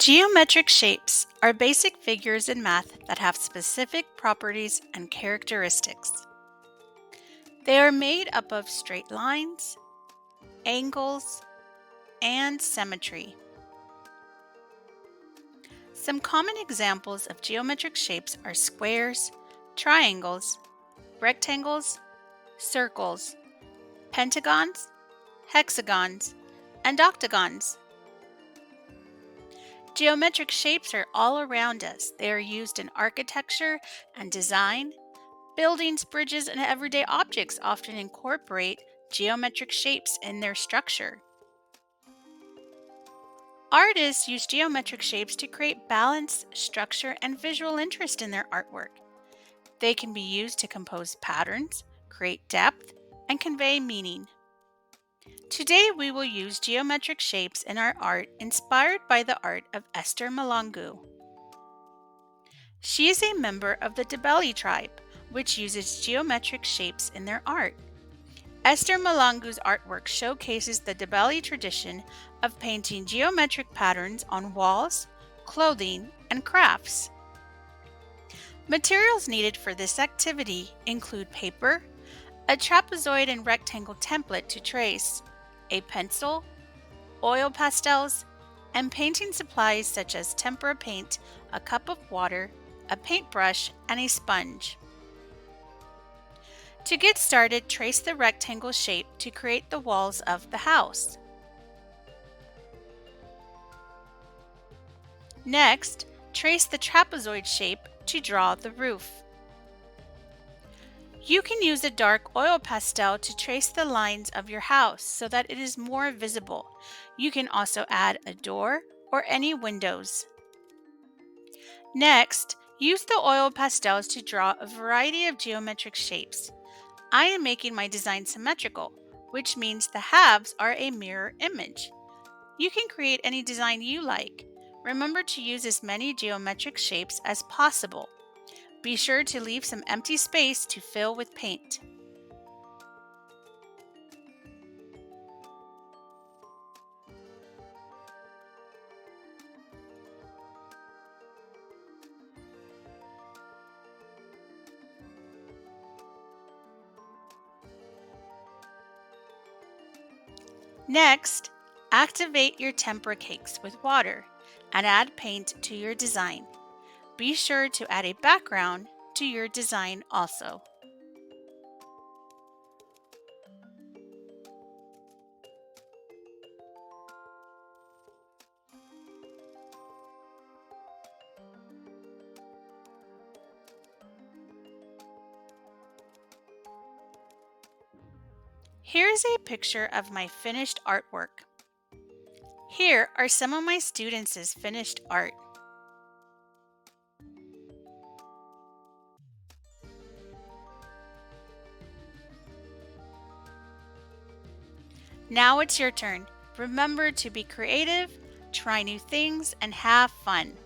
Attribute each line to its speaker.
Speaker 1: Geometric shapes are basic figures in math that have specific properties and characteristics. They are made up of straight lines, angles, and symmetry. Some common examples of geometric shapes are squares, triangles, rectangles, circles, pentagons, hexagons, and octagons. Geometric shapes are all around us. They are used in architecture and design. Buildings, bridges, and everyday objects often incorporate geometric shapes in their structure. Artists use geometric shapes to create balance, structure, and visual interest in their artwork. They can be used to compose patterns, create depth, and convey meaning. Today, we will use geometric shapes in our art inspired by the art of Esther Malangu. She is a member of the Ndebele tribe, which uses geometric shapes in their art. Esther Malangu's artwork showcases the Ndebele tradition of painting geometric patterns on walls, clothing, and crafts. Materials needed for this activity include paper, a trapezoid and rectangle template to trace, a pencil, oil pastels, and painting supplies such as tempera paint, a cup of water, a paintbrush, and a sponge. To get started, trace the rectangle shape to create the walls of the house. Next, trace the trapezoid shape to draw the roof. You can use a dark oil pastel to trace the lines of your house so that it is more visible. You can also add a door or any windows. Next, use the oil pastels to draw a variety of geometric shapes. I am making my design symmetrical, which means the halves are a mirror image. You can create any design you like. Remember to use as many geometric shapes as possible. Be sure to leave some empty space to fill with paint. Next, activate your tempera cakes with water and add paint to your design. Be sure to add a background to your design also. Here is a picture of my finished artwork. Here are some of my students' finished art. Now it's your turn. Remember to be creative, try new things, and have fun.